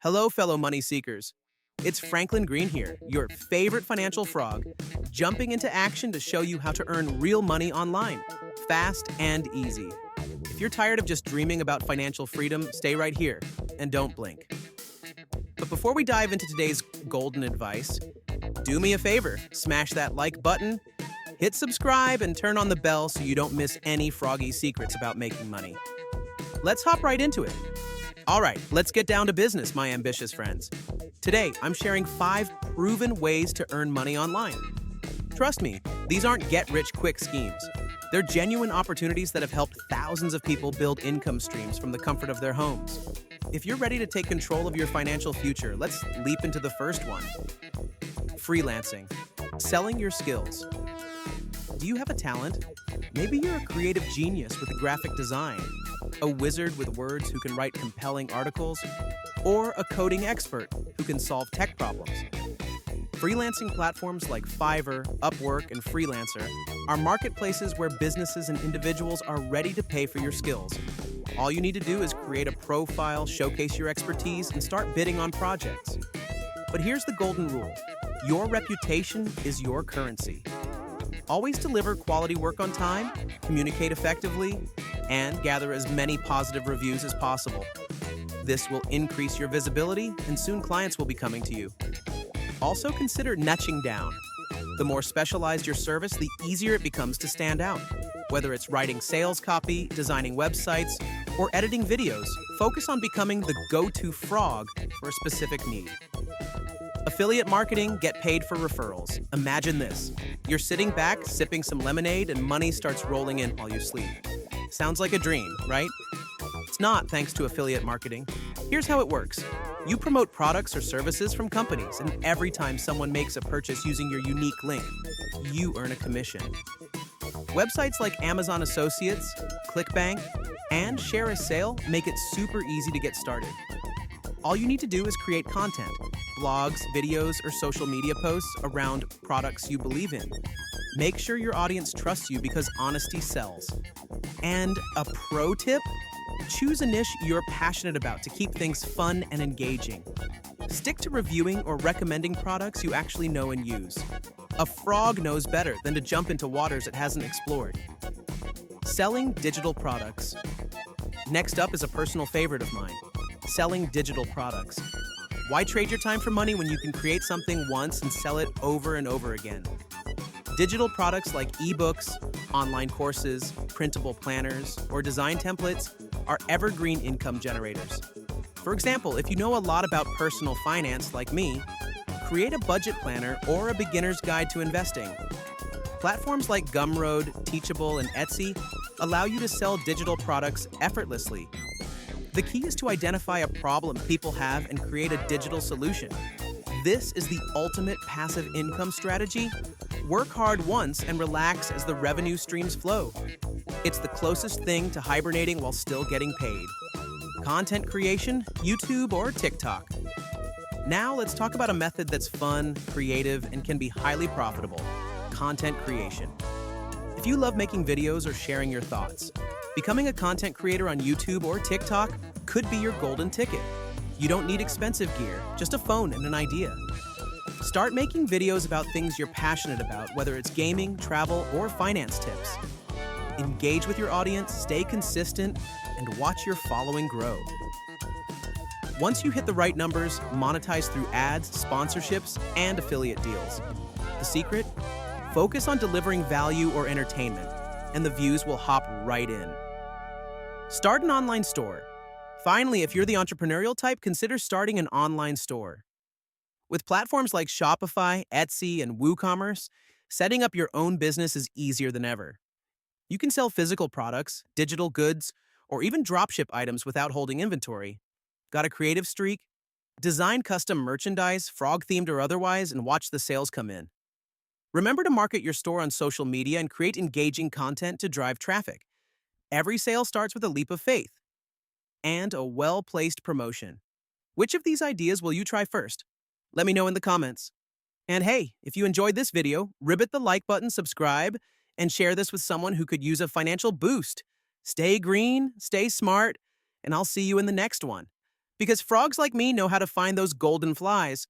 Hello, fellow money seekers. It's Franklin Green here, your favorite financial frog, jumping into action to show you how to earn real money online, fast and easy. If you're tired of just dreaming about financial freedom, stay right here and don't blink. But before we dive into today's golden advice, do me a favor, smash that like button, hit subscribe, and turn on the bell so you don't miss any froggy secrets about making money. Let's hop right into it. All right, let's get down to business, my ambitious friends. Today, I'm sharing 5 proven ways to earn money online. Trust me, these aren't get-rich-quick schemes. They're genuine opportunities that have helped thousands of people build income streams from the comfort of their homes. If you're ready to take control of your financial future, let's leap into the first one. Freelancing. Selling your skills. Do you have a talent? Maybe you're a creative genius with graphic design, a wizard with words who can write compelling articles, or a coding expert who can solve tech problems. Freelancing platforms like Fiverr, Upwork, and Freelancer are marketplaces where businesses and individuals are ready to pay for your skills. All you need to do is create a profile, showcase your expertise, and start bidding on projects. But here's the golden rule. Your reputation is your currency. Always deliver quality work on time, communicate effectively, and gather as many positive reviews as possible. This will increase your visibility, and soon clients will be coming to you. Also consider niching down. The more specialized your service, the easier it becomes to stand out. Whether it's writing sales copy, designing websites, or editing videos, focus on becoming the go-to frog for a specific need. Affiliate marketing, get paid for referrals. Imagine this. You're sitting back, sipping some lemonade, and money starts rolling in while you sleep. Sounds like a dream, right? It's not, thanks to affiliate marketing. Here's how it works. You promote products or services from companies, and every time someone makes a purchase using your unique link, you earn a commission. Websites like Amazon Associates, ClickBank, and Share a Sale make it super easy to get started. All you need to do is create content, blogs, videos, or social media posts around products you believe in. Make sure your audience trusts you because honesty sells. And a pro tip? Choose a niche you're passionate about to keep things fun and engaging. Stick to reviewing or recommending products you actually know and use. A frog knows better than to jump into waters it hasn't explored. Selling digital products. Next up is a personal favorite of mine. Selling digital products. Why trade your time for money when you can create something once and sell it over and over again? Digital products like ebooks, online courses, printable planners, or design templates are evergreen income generators. For example, if you know a lot about personal finance like me, create a budget planner or a beginner's guide to investing. Platforms like Gumroad, Teachable, and Etsy allow you to sell digital products effortlessly. The key is to identify a problem people have and create a digital solution. This is the ultimate passive income strategy. Work hard once and relax as the revenue streams flow. It's the closest thing to hibernating while still getting paid. Content creation, YouTube, or TikTok. Now let's talk about a method that's fun, creative, and can be highly profitable. Content creation. If you love making videos or sharing your thoughts, becoming a content creator on YouTube or TikTok could be your golden ticket. You don't need expensive gear, just a phone and an idea. Start making videos about things you're passionate about, whether it's gaming, travel, or finance tips. Engage with your audience, stay consistent, and watch your following grow. Once you hit the right numbers, monetize through ads, sponsorships, and affiliate deals. The secret? Focus on delivering value or entertainment, and the views will hop right in. Start an online store. Finally, if you're the entrepreneurial type, consider starting an online store. With platforms like Shopify, Etsy, and WooCommerce, setting up your own business is easier than ever. You can sell physical products, digital goods, or even dropship items without holding inventory. Got a creative streak? Design custom merchandise, frog-themed or otherwise, and watch the sales come in. Remember to market your store on social media and create engaging content to drive traffic. Every sale starts with a leap of faith and a well-placed promotion. Which of these ideas will you try first? Let me know in the comments. And hey, if you enjoyed this video, ribbit the like button, subscribe, and share this with someone who could use a financial boost. Stay green, stay smart, and I'll see you in the next one. Because frogs like me know how to find those golden flies.